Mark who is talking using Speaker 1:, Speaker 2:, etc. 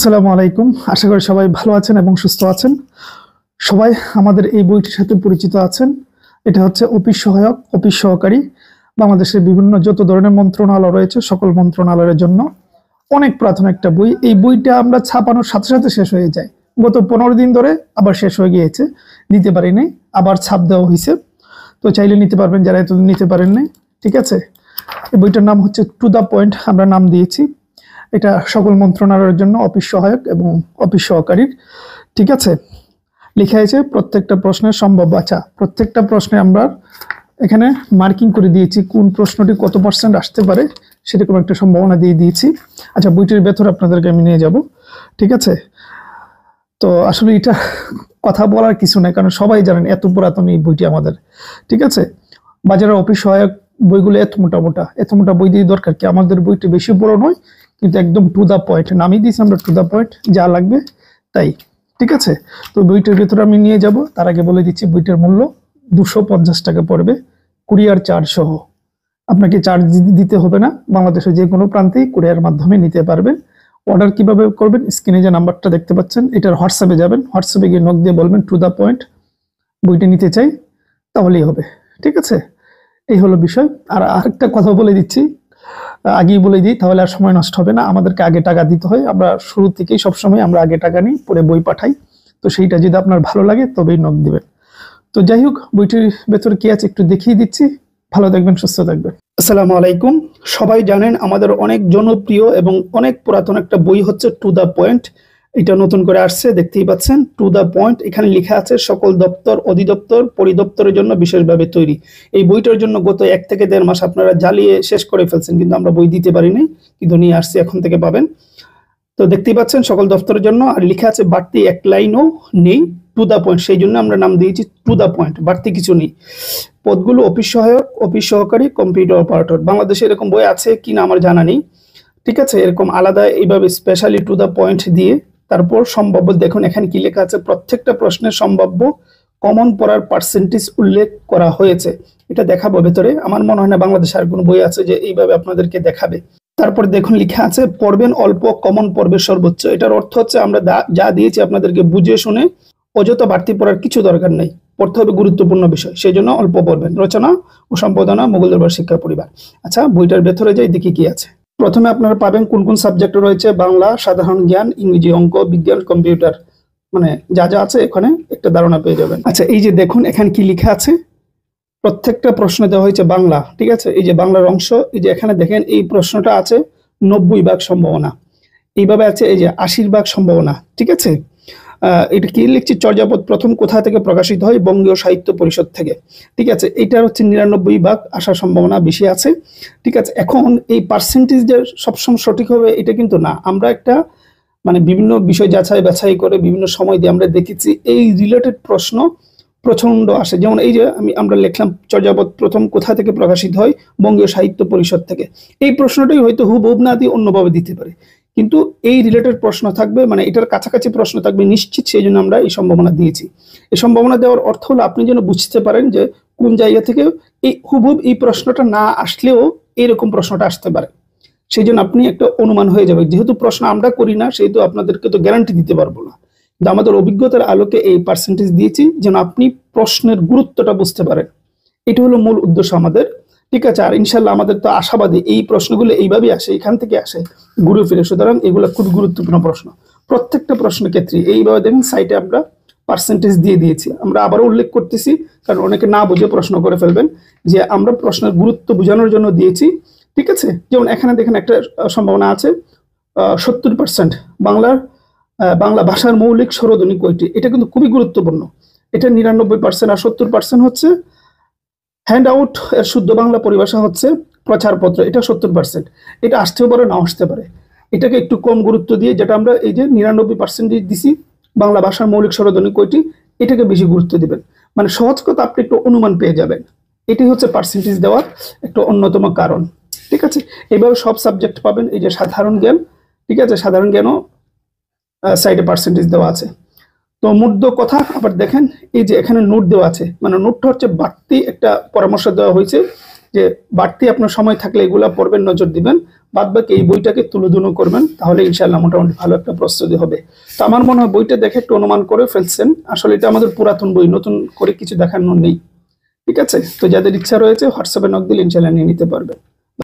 Speaker 1: আসসালামু আলাইকুম। আশা করি সবাই ভালো আছেন এবং সুস্থ আছেন। সবাই আমাদের এই বইটির সাথে পরিচিত আছেন। এটা হচ্ছে অফিস সহায়ক, অফিস সহকারী। বাংলাদেশের বিভিন্ন যত ধরনের মন্ত্রণালয় রয়েছে সকল মন্ত্রণালয়ের জন্য অনেক পুরাতন একটা বই। এই বইটা আমরা ছাপানোর সাথে সাথে শেষ হয়ে যায়। গত 15 দিন ধরে আবার শেষ হয়ে গিয়েছে, নিতে পারিনি, আবার ছাপ দেওয়া হয়েছে। তো চাইলে নিতে পারবেন যারা এতদিন নিতে পারেন নাই। ঠিক আছে, এই বইটার নাম হচ্ছে টু দ্য পয়েন্ট, আমরা নাম দিয়েছি। এটা সকল মন্ত্রণালয়ের জন্য অফিস সহায়ক এবং অফিস সহকারীর। ঠিক আছে, লেখা আছে প্রত্যেকটা প্রশ্নের সম্ভাব্য। আচ্ছা, প্রত্যেকটা প্রশ্নে আমরা এখানে মার্কিং করে দিয়েছি কোন প্রশ্নটি কত % আসতে পারে, সেরকম একটা সম্ভাবনা দিয়ে দিয়েছি। আচ্ছা, বইটির ভেতর আপনাদেরকে আমি নিয়ে যাব। ঠিক আছে, তো আসলে এটা কথা বলার কিছু নাই, কারণ সবাই জানেন এত পুরাতন এই বইটি আমাদের। ঠিক আছে, বাজারে অফিস সহায়ক বইগুলো এত মোটা বই দিয়ে দরকার কি? আমাদের বইটি বেশি বড় নয়, কিন্তু একদম টু দ্য পয়েন্ট নামিয়ে দিয়েছি আমরা, টু দ্য পয়েন্ট, যা লাগবে তাই। ঠিক আছে, তো বইটার ভিতরে আমি নিয়ে যাব। তার আগে বলে দিচ্ছি বইটার মূল্য 250 টাকা পড়বে, কুরিয়ার চার্জ সহ। আপনাকে চার্জ দিতে হবে না, বাংলাদেশের যে কোনো প্রান্তেই কুরিয়ার মাধ্যমে নিতে পারবেন। অর্ডার কিভাবে করবেন? স্ক্রিনে যে নাম্বারটা দেখতে পাচ্ছেন, এটার হোয়াটসঅ্যাপে যাবেন, হোয়াটসঅ্যাপে গিয়ে নক দিয়ে বলবেন টু দ্য পয়েন্ট বইটা নিতে চাই, তাহলেই হবে। ঠিক আছে, এই হলো বিষয়। আর আরেকটা কথা বলে দিচ্ছি, আগেই বলে দিই, তাহলে আর সময় নষ্ট হবে না। আমাদেরকে আগে টাকা দিতে হয়, আমরা শুরু থেকেই সবসময় আমরা আগে টাকা নিই, পরে বই পাঠাই। তো সেইটা যদি আপনার ভালো লাগে তবেই নক দিবেন। তো যাই হোক, বইটির ভেতরে কি আছে একটু দেখিয়ে দিচ্ছি। ভালো থাকবেন, সুস্থ থাকবেন। আসসালামু আলাইকুম। সবাই জানেন আমাদের অনেক জনপ্রিয় এবং অনেক পুরাতন একটা বই হচ্ছে টু দ্য পয়েন্ট। এটা নতুন করে আসছে, দেখতেই পাচ্ছেন টু দ্য পয়েন্ট। এখানে লেখা আছে সকল দপ্তর, অধিদপ্তর, পরিদপ্তরের জন্য বিশেষভাবে তৈরি। এই বইটার জন্য গত 1 থেকে 1.5 মাস আপনারা জ্বালিয়ে শেষ করে ফেলছেন, কিন্তু আমরা বই দিতে পারিনি, কিন্তু নিয়ে আসছি, এখন থেকে পাবেন। তো দেখতেই পাচ্ছেন সকল দপ্তরের জন্য, আর লেখা আছে বাড়তি এক লাইনও নেই, টু দ্য পয়েন্ট। সেই জন্য আমরা নাম দিয়েছি টু দ্য পয়েন্ট, বাড়তি কিছু নেই। পদগুলো অফিস সহায়ক, অফিস সহকারী, কম্পিউটার অপারেটর। বাংলাদেশে এরকম বই আছে কিনা আমার জানা নেই। ঠিক আছে, এরকম আলাদা এইভাবে স্পেশালি টু দ্য পয়েন্ট দিয়ে তারপর সম্ভাব্য, দেখুন এখানে কি লেখা আছে, প্রত্যেকটা প্রশ্নের সম্ভাব্য কমন পড়ার পার্সেন্টেজ উল্লেখ করা হয়েছে। এটা দেখাবো ভেতরে। আমার মনে হয় না বাংলাদেশে আর কোনো বই আছে যে এইভাবে আপনাদেরকে দেখাবে। তারপর দেখুন লেখা আছে পড়বেন অল্প, কমন পড়বের সর্বোচ্চ। এটার অর্থ হচ্ছে আমরা যা দিয়েছি আপনাদেরকে বুঝে শুনে অযথা বাড়তি পড়ার কিছু দরকার নেই, পড়তে হবে গুরুত্বপূর্ণ বিষয়, সেই জন্য অল্প পড়বেন। রচনা ও সম্পাদনা মোগল দরবার শিক্ষা পরিবার। আচ্ছা, বইটার ভেতরে যাই দেখি কি আছে। প্রথমে আপনারা পাবেন কোন কোন সাবজেক্ট রয়েছে, বাংলা, সাধারণ জ্ঞান, ইংরেজি, অঙ্ক, বিজ্ঞান, কম্পিউটার, মানে যা যা আছে এখানে একটা ধারণা পেয়ে যাবেন। আচ্ছা, এই যে দেখুন এখানে কি লেখা আছে, প্রত্যেকটা প্রশ্ন দেওয়া হয়েছে বাংলা। ঠিক আছে, এই যে বাংলার অংশ, এই যে এখানে দেখেন এই প্রশ্নটা আছে 90% সম্ভাবনা, এইভাবে আছে এই যে 80% সম্ভাবনা। ঠিক আছে, এটা কি লিখছি, চর্যাপদ প্রথম কোথা থেকে প্রকাশিত হয়? বঙ্গীয় সাহিত্য পরিষদ থেকে। ঠিক আছে, এটার হচ্ছে 99% আসার সম্ভাবনা বেশি আছে। ঠিক আছে, এখন এই পার্সেন্টেজ যে সবসময় সঠিক হবে এটা কিন্তু না। আমরা একটা মানে বিভিন্ন বিষয় যাচাই বাছাই করে বিভিন্ন সময় দিয়ে আমরা দেখেছি এই রিলেটেড প্রশ্ন প্রচন্ড আসে। যেমন এই যে আমরা লিখলাম চর্যাপদ প্রথম কোথা থেকে প্রকাশিত হয়? বঙ্গীয় সাহিত্য পরিষদ থেকে। এই প্রশ্নটাই হয়তো হুবহু না দিয়ে অন্যভাবে দিতে পারে, কিন্তু এই রিলেটেড প্রশ্ন থাকবে, মানে এটার কাছাকাছি প্রশ্ন থাকবে নিশ্চিত, সেই জন্য আমরা এই সম্ভাবনা দিয়েছি। এই সম্ভাবনা দেওয়ার অর্থ হলো আপনি যেন বুঝতে পারেন যে কোন জায়গা থেকে এই হুবহু এই প্রশ্নটা না আসলেও এরকম প্রশ্নটা আসতে পারে, সেই জন্য আপনি একটা অনুমান হয়ে যাবে। যেহেতু প্রশ্ন আমরা করি না, সেহেতু আপনাদেরকে তো গ্যারান্টি দিতে পারবো না, কিন্তু আমাদের অভিজ্ঞতার আলোকে এই পার্সেন্টেজ দিয়েছি যেন আপনি প্রশ্নের গুরুত্বটা বুঝতে পারেন। এটা হলো মূল উদ্দেশ্য আমাদের। ঠিক আছে, আর ইনশাল্লাহ আমাদের তো আশাবাদী এই প্রশ্নগুলো এইভাবেই আসে, এখান থেকে আসে ঘুরে ফিরে। সুতরাং এগুলো খুব গুরুত্বপূর্ণ প্রশ্ন। প্রত্যেকটা প্রশ্নের ক্ষেত্রে এইভাবে দেখেন সাইটে আমরা পার্সেন্টেজ দিয়ে দিয়েছি। আমরা আবারও উল্লেখ করতেছি, কারণ অনেকে না বুঝে প্রশ্ন করে ফেলবেন, যে আমরা প্রশ্নের গুরুত্ব বোঝানোর জন্য দিয়েছি। ঠিক আছে, যেমন এখানে দেখেন একটা সম্ভাবনা আছে 70% বাংলা ভাষার মৌলিক স্বরধ্বনি কয়টি? এটা কিন্তু খুবই গুরুত্বপূর্ণ। এটা 99%, আর 70% হচ্ছে হ্যান্ড আউট এর শুদ্ধ বাংলা পরিভাষা হচ্ছে প্রচারপত্র, এটা 70%। এটা আসতেও পারে, না আসতে পারে। এটাকে একটু কম গুরুত্ব দিয়ে, যেটা আমরা এই যে 99% দিছি, বাংলা ভাষার মৌলিক স্বরধ্বনি কয়টি, এটাকে বেশি গুরুত্ব দিবেন। মানে সহজ কথা, আপনি একটু অনুমান পেয়ে যাবেন। এটাই হচ্ছে পার্সেন্টেজ দেওয়ার একটা অন্যতম কারণ। ঠিক আছে, এইভাবে সব সাবজেক্ট পাবেন। এই যে সাধারণ জ্ঞান, ঠিক আছে, সাধারণ জ্ঞানও সাইডে পার্সেন্টেজ দেওয়া আছে। তো মুদ্র কথা আবার দেখেন, এই যে এখানে নোট দেওয়া আছে, মানে নোটটা হচ্ছে বাড়তি একটা পরামর্শ দেওয়া হয়েছে যে বাড়তি আপনার সময় থাকলে এগুলা পড়বেন, নজর দিবেন, বাদ বাকি এই বইটাকে তুলোধুনো করবেন, তাহলে ইনশাআল্লাহ মোটামুটি ভালো একটা প্রস্তুতি হবে। তো আমার মনে হয় বইটা দেখে একটু অনুমান করে ফেলছেন, আসলে এটা আমাদের পুরাতন বই, নতুন করে কিছু দেখানোর নেই। ঠিক আছে, তো যাদের ইচ্ছা রয়েছে হোয়াটসঅ্যাপে নক দিলে ইনশাআল্লাহ নিয়ে নিতে পারবেন।